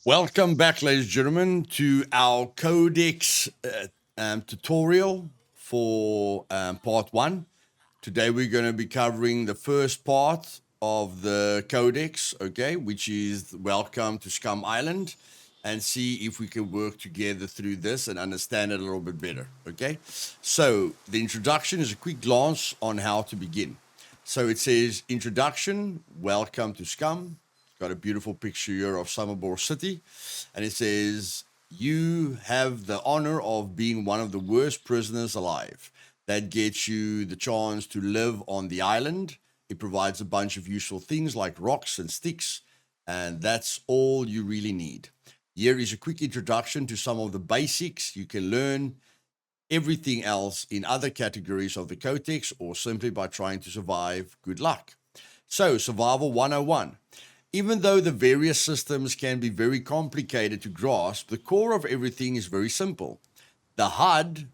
Welcome back, ladies and gentlemen, to our Codex tutorial for part one. Today we're going to be covering the first part of the Codex, okay, which is Welcome to Scum Island, and see if we can work together through this and understand it a little bit better, okay? So the introduction is a quick glance on how to begin. So it says, Introduction, Welcome to Scum. Got a beautiful picture here of Summerbore City. And it says, you have the honor of being one of the worst prisoners alive. That gets you the chance to live on the island. It provides a bunch of useful things like rocks and sticks. And that's all you really need. Here is a quick introduction to some of the basics. You can learn everything else in other categories of the Codex or simply by trying to survive. Good luck. So, Survival 101. Even though the various systems can be very complicated to grasp, the core of everything is very simple. The HUD,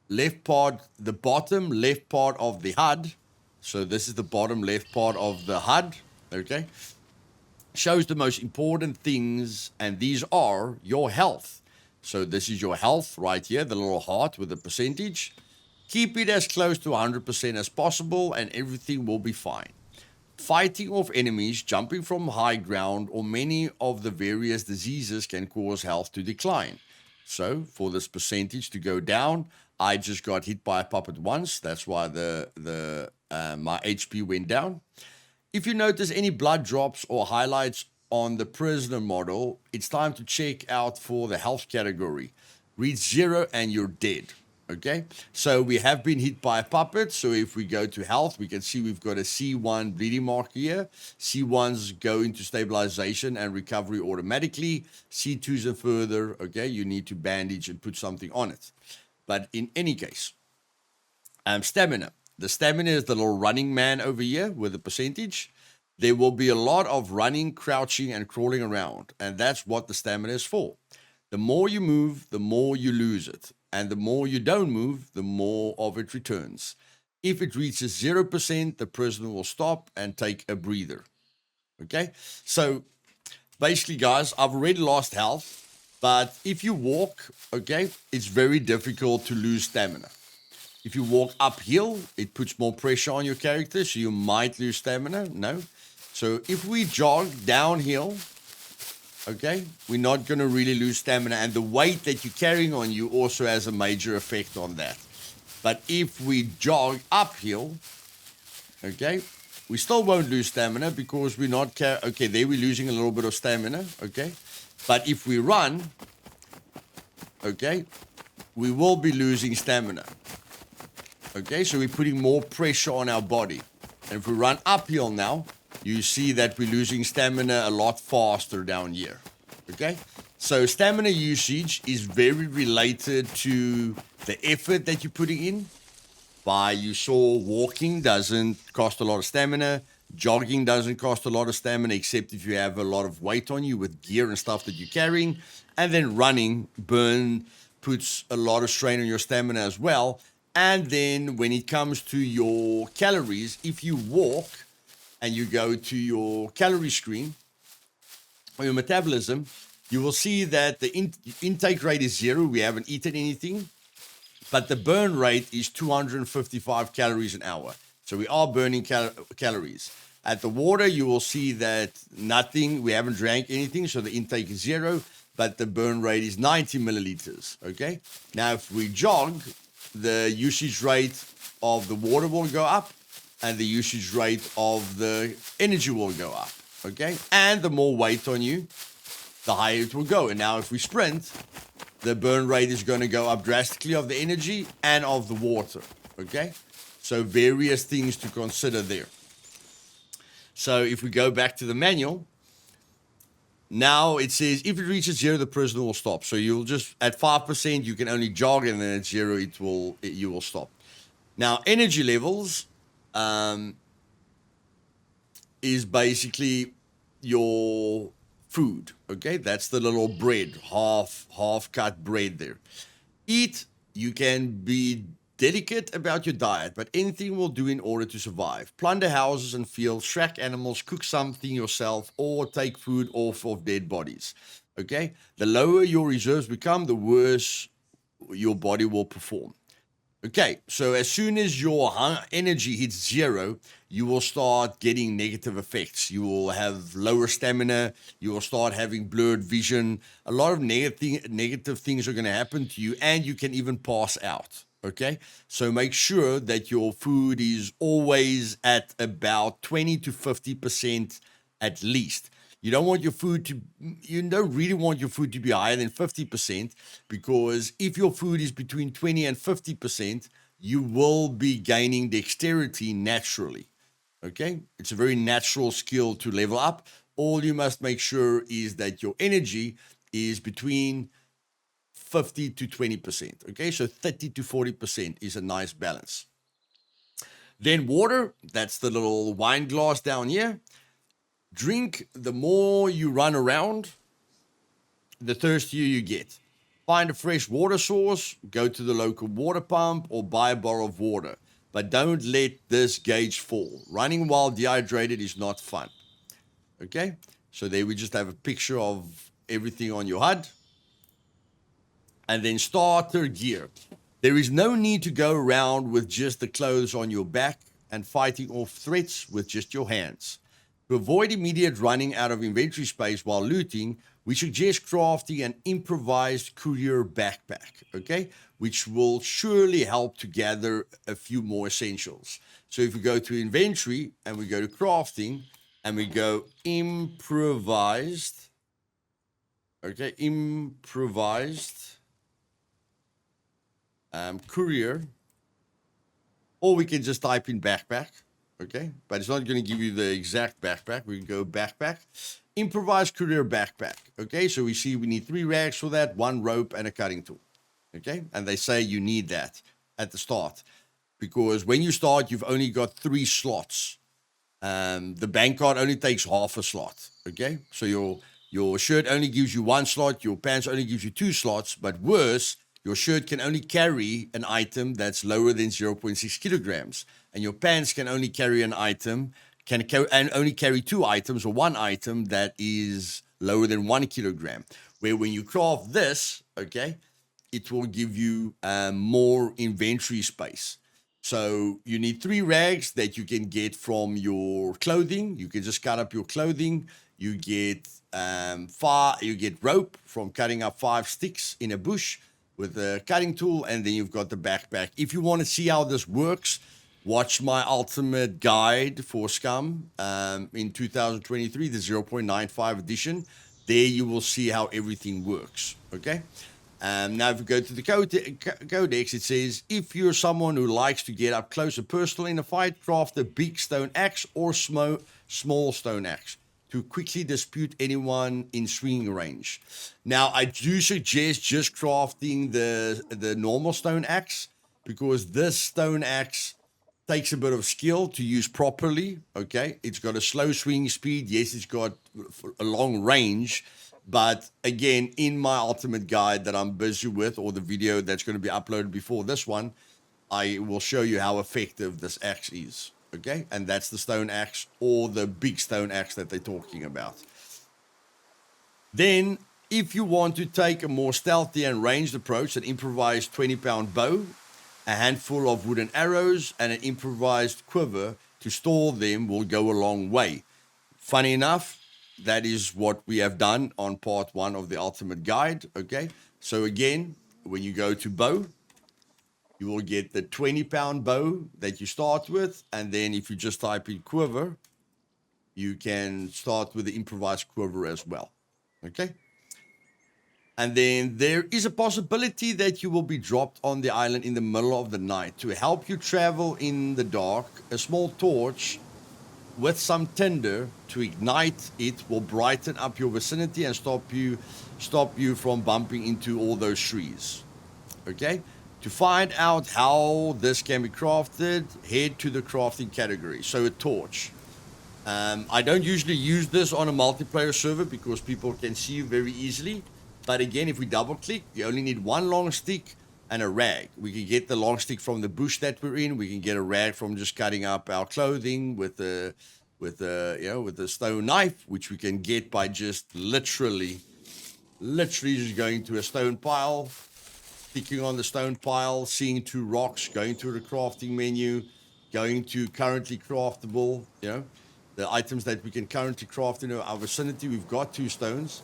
left part, the bottom left part of the HUD, so this is the bottom left part of the HUD, okay, shows the most important things, and these are your health. So this is your health right here, the little heart with the percentage. Keep it as close to 100% as possible, and everything will be fine. Fighting off enemies, jumping from high ground, or many of the various diseases can cause health to decline. So, for this percentage to go down, I just got hit by a puppet once. That's why my HP went down. If you notice any blood drops or highlights on the prisoner model, it's time to check out for the health category. Read 0 and you're dead. Okay, so we have been hit by a puppet. So if we go to health, we can see we've got a C1 bleeding mark here. C1s go into stabilization and recovery automatically. C2s and further, okay, you need to bandage and put something on it. But in any case, stamina. The stamina is the little running man over here with the percentage. There will be a lot of running, crouching, and crawling around, and that's what the stamina is for. The more you move, the more you lose it. And the more you don't move, the more of it returns. If it reaches 0%, the prisoner will stop and take a breather. Okay? So basically, guys, I've already lost health, but if you walk, okay, it's very difficult to lose stamina. If you walk uphill, it puts more pressure on your character, so you might lose stamina. No. So if we jog downhill, okay, we're not going to really lose stamina, and the weight that you're carrying on you also has a major effect on that. But if we jog uphill, okay, we still won't lose stamina because we're not okay, there we're losing a little bit of stamina, okay? But if we run, okay, we will be losing stamina. Okay, so we're putting more pressure on our body. And if we run uphill now, you see that we're losing stamina a lot faster down here, okay? So stamina usage is very related to the effort that you're putting in. You saw walking doesn't cost a lot of stamina. Jogging doesn't cost a lot of stamina, except if you have a lot of weight on you with gear and stuff that you're carrying. And then running puts a lot of strain on your stamina as well. And then when it comes to your calories, if you walk, and you go to your calorie screen or your metabolism, you will see that the intake rate is 0. We haven't eaten anything, but the burn rate is 255 calories an hour. So we are burning calories. At the water, you will see that nothing, we haven't drank anything, so the intake is 0, but the burn rate is 90 milliliters, okay? Now, if we jog, the usage rate of the water will go up, and the usage rate of the energy will go up, okay? And the more weight on you, the higher it will go. And now if we sprint, the burn rate is going to go up drastically of the energy and of the water, okay? So various things to consider there. So if we go back to the manual, now it says if it reaches 0, the prisoner will stop. So you'll just, at 5%, you can only jog, and then at 0, you will stop. Now, energy levels is basically your food, okay? That's the little bread, half cut bread there. Eat, you can be delicate about your diet, but anything will do in order to survive. Plunder houses and fields, track animals, cook something yourself, or take food off of dead bodies. Okay? The lower your reserves become, the worse your body will perform. Okay, so as soon as your energy hits zero, you will start getting negative effects. You will have lower stamina. You will start having blurred vision. A lot of negative things are going to happen to you, and you can even pass out. Okay, so make sure that your food is always at about 20 to 50% at least. You don't want your food to, you don't really want your food to be higher than 50%, because if your food is between 20 and 50%, you will be gaining dexterity naturally. Okay? It's a very natural skill to level up. All you must make sure is that your energy is between 50 to 20%. Okay? So 30 to 40% is a nice balance. Then water, that's the little wine glass down here. Drink, the more you run around, the thirstier you get. Find a fresh water source, go to the local water pump, or buy a bottle of water. But don't let this gauge fall. Running while dehydrated is not fun. Okay? So there we just have a picture of everything on your HUD. And then starter gear. There is no need to go around with just the clothes on your back and fighting off threats with just your hands. To avoid immediate running out of inventory space while looting, we suggest crafting an improvised courier backpack, okay? Which will surely help to gather a few more essentials. So if we go to inventory and we go to crafting and we go improvised, okay, improvised courier, or we can just type in backpack. Okay, but it's not going to give you the exact backpack. We can go backpack, improvised courier backpack. Okay, so we see we need 3 rags for that, 1 rope, and a cutting tool. Okay, and they say you need that at the start, because when you start, you've only got 3 slots. The bank card only takes half a slot. Okay, so your shirt only gives you 1 slot, your pants only gives you 2 slots, but worse, your shirt can only carry an item that's lower than 0.6 kilograms. And your pants can only carry an item, and only carry 2 items or 1 item that is lower than 1 kilogram. Where when you craft this, okay, it will give you more inventory space. So you need 3 rags that you can get from your clothing. You can just cut up your clothing. You get you get rope from cutting up 5 sticks in a bush with a cutting tool, and then you've got the backpack. If you want to see how this works, watch my ultimate guide for Scum in 2023, the 0.95 edition. There you will see how everything works, okay? Now, if you go to the Codex, it says, if you're someone who likes to get up close and personal in a fight, craft a big stone axe or small stone axe to quickly dispute anyone in swinging range. Now, I do suggest just crafting the normal stone axe, because this stone axe takes a bit of skill to use properly, okay? It's got a slow swing speed. Yes, it's got a long range, but again, in my ultimate guide that I'm busy with, or the video that's going to be uploaded before this one, I will show you how effective this axe is. Okay, and that's the stone axe, or the big stone axe that they're talking about. Then, if you want to take a more stealthy and ranged approach, an improvised 20-pound bow, a handful of wooden arrows, and an improvised quiver to store them will go a long way. Funny enough, that is what we have done on part 1 of the ultimate guide. Okay, so again, when you go to bow, you will get the 20-pound bow that you start with, and then if you just type in quiver, you can start with the improvised quiver as well, okay? And then there is a possibility that you will be dropped on the island in the middle of the night. To help you travel in the dark, a small torch with some tinder to ignite it will brighten up your vicinity and stop you from bumping into all those trees, okay? To find out how this can be crafted, head to the crafting category. So a torch. I don't usually use this on a multiplayer server because people can see you very easily. But again, if we double click, you only need 1 long stick, and a rag. We can get the long stick from the bush that we're in. We can get a rag from just cutting up our clothing with the stone knife, which we can get by just literally just going to a stone pile, clicking on the stone pile, seeing 2 rocks, going to the crafting menu, going to currently craftable, the items that we can currently craft in our vicinity. We've got 2 stones.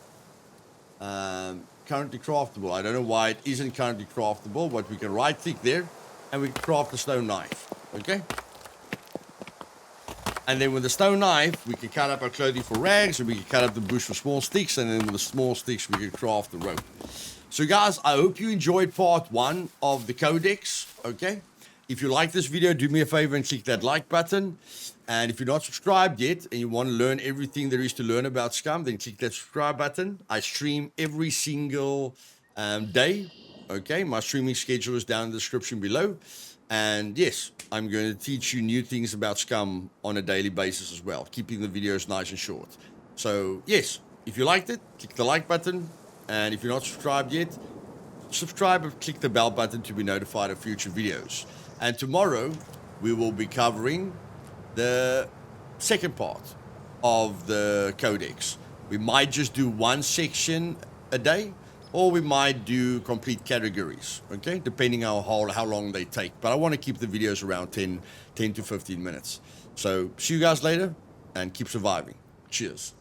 Currently craftable. I don't know why it isn't currently craftable, but we can right click there and we can craft the stone knife. Okay? And then with the stone knife, we can cut up our clothing for rags, and we can cut up the bush for small sticks, and then with the small sticks, we can craft the rope. So guys, I hope you enjoyed part 1 of the Codex, okay? If you like this video, do me a favor and click that like button. And if you're not subscribed yet and you want to learn everything there is to learn about Scum, then click that subscribe button. I stream every single day, okay? My streaming schedule is down in the description below. And yes, I'm going to teach you new things about Scum on a daily basis as well, keeping the videos nice and short. So yes, if you liked it, click the like button. And if you're not subscribed yet, subscribe and click the bell button to be notified of future videos. And tomorrow, we will be covering the second part of the Codex. We might just do one section a day, or we might do complete categories, okay? Depending on how long they take. But I want to keep the videos around 10 to 15 minutes. So see you guys later, and keep surviving. Cheers.